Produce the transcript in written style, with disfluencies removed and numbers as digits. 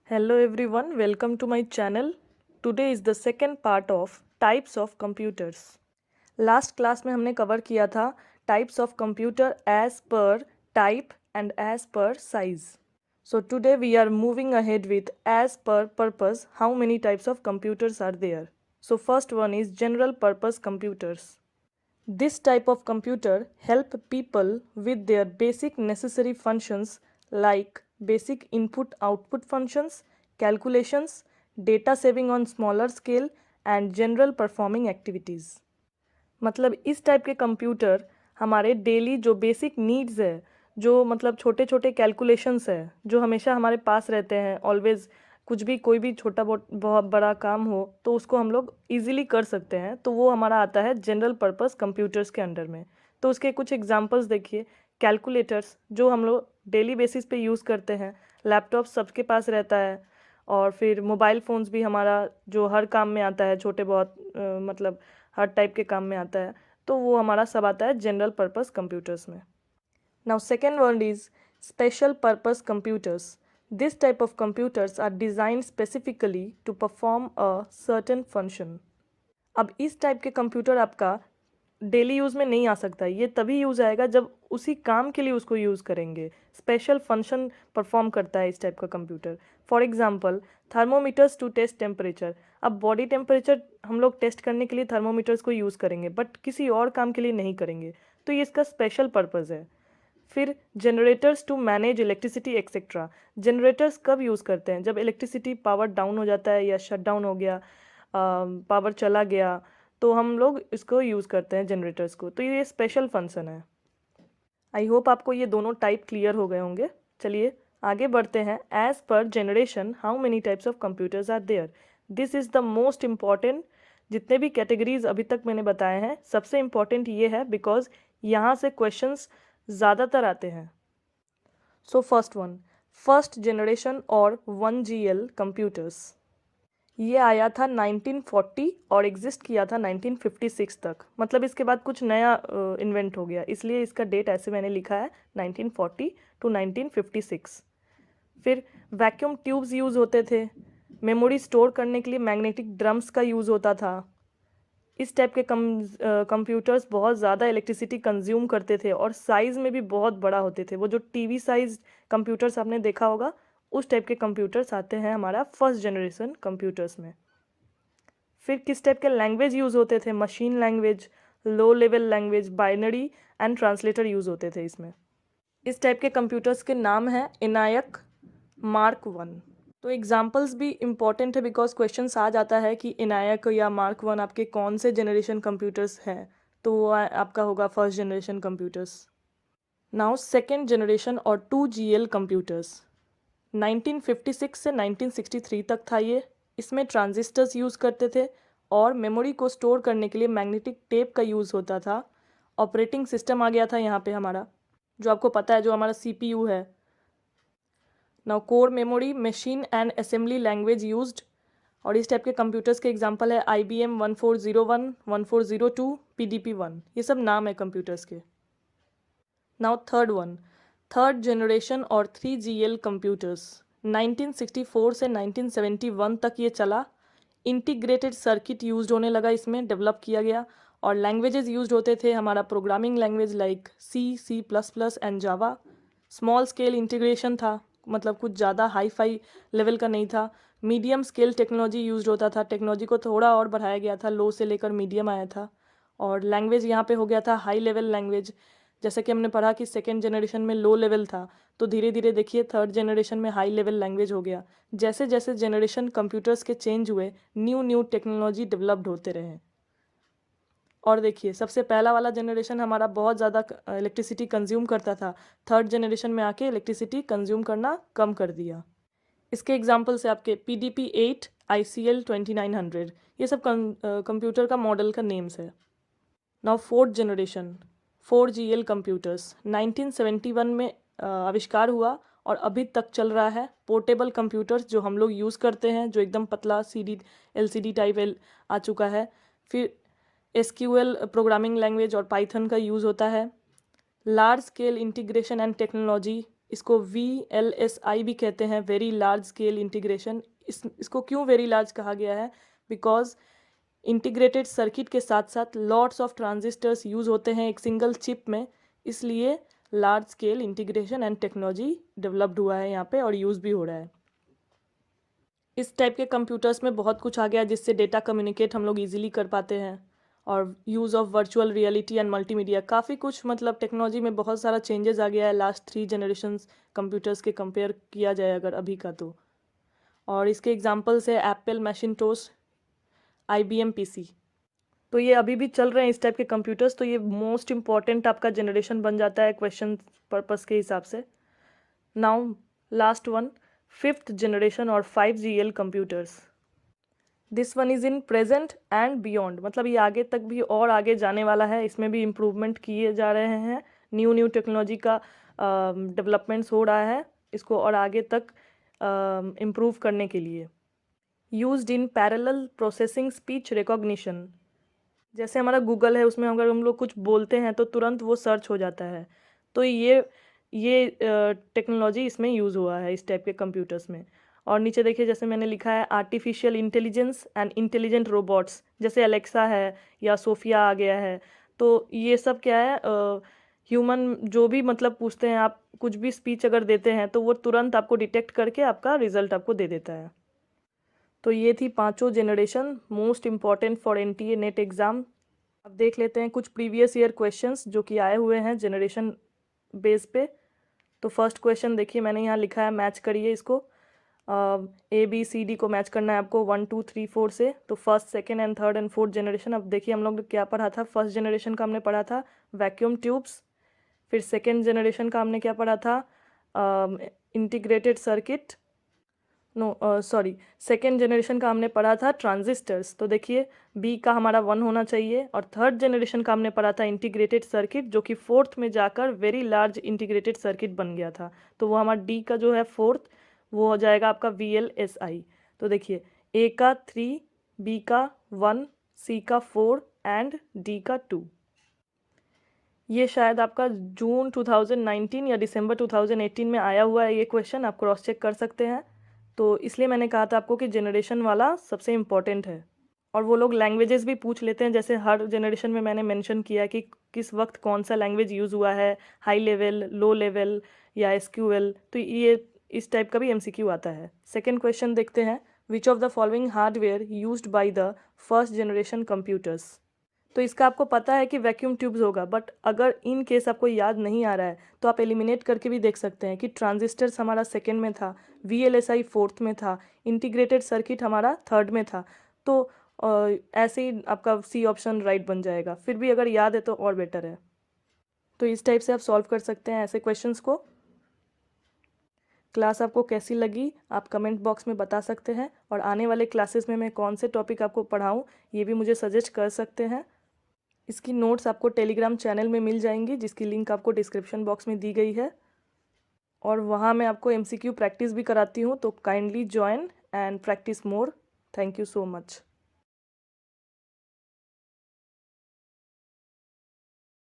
Hello everyone, welcome to my channel. Today is the second part of types of computers. Last class में हमने cover किया था types of computer as per type and as per size. So today we are moving ahead with as per purpose, how many types of computers are there. So first one is general purpose computers. This type of computer help people with their basic necessary functions like basic input-output functions, calculations, data saving on smaller scale and general performing activities. मतलब इस type के computer हमारे daily जो basic needs है, जो मतलब छोटे छोटे कैलकुलेशंस है, जो हमेशा हमारे पास रहते हैं ऑलवेज, कुछ भी कोई भी छोटा बहुत बड़ा काम हो तो उसको हम लोग इजीली कर सकते हैं, तो वो हमारा आता है जनरल पर्पस कंप्यूटर्स के अंडर में। तो उसके कुछ एग्जांपल्स देखिए। कैलकुलेटर्स जो हम लोग डेली बेसिस पे यूज़ करते हैं, लैपटॉप सबके पास रहता है, और फिर मोबाइल फ़ोन्स भी हमारा जो हर काम में आता है, छोटे बहुत मतलब हर टाइप के काम में आता है, तो वो हमारा सब आता है जनरल पर्पस कंप्यूटर्स में। Now second word is special purpose computers. This type of computers are design specifically to perform a certain function. अब इस टाइप के कंप्यूटर आपका डेली यूज़ में नहीं आ सकता, ये तभी यूज़ आएगा जब उसी काम के लिए उसको यूज़ करेंगे। स्पेशल फंक्शन परफॉर्म करता है इस टाइप का computer. For example thermometers to test temperature. अब बॉडी टेम्परेचर हम लोग टेस्ट करने के लिए थर्मोमीटर्स को यूज़ करेंगे, बट किसी और काम के लिए नहीं करेंगे, तो ये इसका स्पेशल पर्पज़ है। फिर generators to manage electricity etcetera. Generators कब यूज़ करते हैं? जब इलेक्ट्रिसिटी पावर डाउन हो जाता है या शट डाउन हो गया, पावर चला गया, तो हम लोग इसको यूज़ करते हैं जनरेटर्स को, तो ये स्पेशल फंक्शन है। आई होप आपको ये दोनों टाइप क्लियर हो गए होंगे। चलिए आगे बढ़ते हैं। एज पर generation how many types of computers are there? This is the most important. जितने भी कैटेगरीज अभी तक मैंने बताए हैं, सबसे इम्पॉर्टेंट ये है बिकॉज यहाँ से क्वेश्चंस ज़्यादातर आते हैं। So first one, first generation और 1GL कंप्यूटर्स। ये आया था 1940 और एग्जिस्ट किया था 1956 तक। मतलब इसके बाद कुछ नया इन्वेंट हो गया, इसलिए इसका डेट ऐसे मैंने लिखा है 1940 टू 1956। फिर वैक्यूम ट्यूब्स यूज़ होते थे। मेमोरी स्टोर करने के लिए मैग्नेटिक ड्रम्स का यूज़ होता था। इस टाइप के कंप्यूटर्स बहुत ज़्यादा इलेक्ट्रिसिटी कंज्यूम करते थे और साइज़ में भी बहुत बड़ा होते थे। वो जो टीवी साइज कंप्यूटर्स आपने देखा होगा, उस टाइप के कंप्यूटर्स आते हैं हमारा फर्स्ट जनरेशन कंप्यूटर्स में। फिर किस टाइप के लैंग्वेज यूज़ होते थे? Machine language, low level language, binary and translator use होते थे इसमें। इस टाइप के कंप्यूटर्स के नाम हैं ENIAC, मार्क 1। तो एग्जाम्पल्स भी इम्पॉर्टेंट है बिकॉज क्वेश्चंस आ जाता है कि ENIAC या मार्क 1 आपके कौन से जनरेशन कंप्यूटर्स हैं, तो वो आपका होगा first generation computers. Now second generation और 2GL कंप्यूटर्स। 1956 से 1963 तक था ये। इसमें ट्रांजिस्टर्स यूज़ करते थे और मेमोरी को स्टोर करने के लिए मैग्नेटिक टेप का यूज़ होता था। ऑपरेटिंग सिस्टम आ गया था यहाँ पे हमारा, जो आपको पता है, जो हमारा CPU है। Now core memory, machine and assembly language used. और इस टाइप के कंप्यूटर्स के एग्जांपल है IBM 1401, 1402, PDP-1। ये सब नाम है कंप्यूटर्स के। Now third one, third generation और 3GL कंप्यूटर्स। 1964 से 1971 तक ये चला। इंटीग्रेटेड सर्किट यूज्ड होने लगा, इसमें डेवलप किया गया, और लैंग्वेजेस यूज्ड होते थे हमारा programming language like C++ and Java. Small scale integration था, मतलब कुछ ज़्यादा हाई फाई लेवल का नहीं था। मीडियम स्केल टेक्नोलॉजी यूज्ड होता था, टेक्नोलॉजी को थोड़ा और बढ़ाया गया था, लो से लेकर मीडियम आया था। और लैंग्वेज यहाँ पे हो गया था हाई लेवल लैंग्वेज। जैसे कि हमने पढ़ा कि सेकेंड जनरेशन में लो लेवल था, तो धीरे धीरे देखिए थर्ड जनरेशन में हाई लेवल लैंग्वेज हो गया। जैसे जैसे जनरेशन कंप्यूटर्स के चेंज हुए, न्यू न्यू टेक्नोलॉजी डेवलप्ड होते रहे। और देखिए सबसे पहला वाला जनरेशन हमारा बहुत ज़्यादा इलेक्ट्रिसिटी कंज्यूम करता था, थर्ड जनरेशन में आके इलेक्ट्रिसिटी कंज्यूम करना कम कर दिया। इसके एग्जाम्पल से आपके PDP-8, ICL 2900, ये सब कंप्यूटर का मॉडल का नेम्स है। Now fourth generation 4GL computers 1971 में आविष्कार हुआ और अभी तक चल रहा है। पोर्टेबल कंप्यूटर्स जो हम लोग यूज़ करते हैं, जो एकदम पतला CD LCD टाइप आ चुका है। फिर SQL प्रोग्रामिंग लैंग्वेज और पाइथन का यूज़ होता है। Large scale integration and technology, इसको VLSI भी कहते हैं, वेरी लार्ज स्केल इंटीग्रेशन। इसको क्यों वेरी लार्ज कहा गया है? बिकॉज इंटीग्रेटेड सर्किट के साथ साथ लॉट्स ऑफ ट्रांजिस्टर्स यूज़ होते हैं एक सिंगल चिप में, इसलिए large scale integration and technology developed हुआ है यहाँ पे और यूज़ भी हो रहा है। इस टाइप के कंप्यूटर्स में बहुत कुछ आ गया है जिससे डेटा कम्युनिकेट हम लोग इजीली कर पाते हैं, और use of virtual reality and multimedia, काफ़ी कुछ मतलब टेक्नोलॉजी में बहुत सारा चेंजेस आ गया है लास्ट 3 जनरेशन्स कंप्यूटर्स के कंपेयर किया जाए अगर अभी का तो। और इसके एग्जांपल्स है एप्पल मैकिंटोश, IBM PC। तो ये अभी भी चल रहे हैं इस टाइप के कंप्यूटर्स, तो ये मोस्ट इम्पॉर्टेंट आपका जनरेशन बन जाता है क्वेश्चन पर्पस के हिसाब से। Now last one, 5th generation और 5GL computers. This one is in present and beyond, मतलब ये आगे तक भी और आगे जाने वाला है, इसमें भी इम्प्रूवमेंट किए जा रहे हैं, न्यू टेक्नोलॉजी का डेवलपमेंट्स हो रहा है इसको और आगे तक इम्प्रूव करने के लिए। Used in parallel processing speech recognition, जैसे हमारा गूगल है उसमें अगर हम लोग कुछ बोलते हैं तो तुरंत वो सर्च हो जाता है, तो ये टेक्नोलॉजी इसमें यूज़ हुआ है इस टाइप के कंप्यूटर्स में। और नीचे देखिए जैसे मैंने लिखा है artificial intelligence and intelligent robots, जैसे अलेक्सा है या सोफिया आ गया है, तो ये सब क्या है, ह्यूमन जो भी मतलब पूछते हैं, आप कुछ भी स्पीच अगर देते हैं तो वो तुरंत आपको डिटेक्ट करके आपका रिजल्ट आपको दे देता है। तो ये थी 5 generation most important for NTA net exam. अब देख लेते हैं कुछ प्रीवियस ईयर क्वेश्चंस जो कि आए हुए हैं जनरेशन बेस पे। तो फर्स्ट क्वेश्चन देखिए मैंने यहाँ लिखा है, मैच करिए इसको। ABCD को मैच करना है आपको 1 2 3 4 से। तो first, second and third and fourth generation. अब देखिए हम लोग ने क्या पढ़ा था, फर्स्ट जनरेशन का हमने पढ़ा था वैक्यूम ट्यूब्स, फिर सेकेंड जनरेशन का हमने क्या पढ़ा था, इंटीग्रेटेड सर्किट, सेकेंड जनरेशन का हमने पढ़ा था ट्रांजिस्टर्स। तो देखिए बी का हमारा 1 होना चाहिए। और थर्ड जनरेशन का हमने पढ़ा था इंटीग्रेटेड सर्किट, जो कि फोर्थ में जाकर वेरी लार्ज इंटीग्रेटेड सर्किट बन गया था। तो वो हमारा डी का जो है फोर्थ, वो हो जाएगा आपका VLSI। तो देखिए ए का 3, बी का 1, सी का 4 एंड डी का 2। ये शायद आपका जून 2019 या दिसंबर 2018 में आया हुआ है ये क्वेश्चन, आप क्रॉस चेक कर सकते हैं। तो इसलिए मैंने कहा था आपको कि जनरेशन वाला सबसे इम्पॉर्टेंट है। और वो लोग लैंग्वेजेस भी पूछ लेते हैं, जैसे हर जनरेशन में मैंने मेंशन किया कि किस वक्त कौन सा लैंग्वेज यूज़ हुआ है, हाई लेवल, लो लेवल या SQL। तो ये इस टाइप का भी MCQ आता है। सेकेंड क्वेश्चन देखते हैं, which of the following hardware used by the first generation computers. तो इसका आपको पता है कि वैक्यूम ट्यूब्स होगा, बट अगर इन केस आपको याद नहीं आ रहा है तो आप एलिमिनेट करके भी देख सकते हैं कि ट्रांजिस्टर्स हमारा सेकेंड में था, VLSI फोर्थ में था, इंटीग्रेटेड सर्किट हमारा थर्ड में था। तो ऐसे ही आपका सी ऑप्शन राइट बन जाएगा। फिर भी अगर याद है तो और बेटर है। तो इस टाइप से आप सॉल्व कर सकते हैं ऐसे क्वेश्चंस को। क्लास आपको कैसी लगी आप कमेंट बॉक्स में बता सकते हैं, और आने वाले क्लासेस में मैं कौन से टॉपिक आपको पढ़ाऊँ ये भी मुझे सजेस्ट कर सकते हैं। इसकी नोट्स आपको टेलीग्राम चैनल में मिल जाएंगी, जिसकी लिंक आपको डिस्क्रिप्शन बॉक्स में दी गई है, और वहाँ मैं आपको MCQ प्रैक्टिस भी कराती हूँ। तो kindly join and practice more. Thank you so much.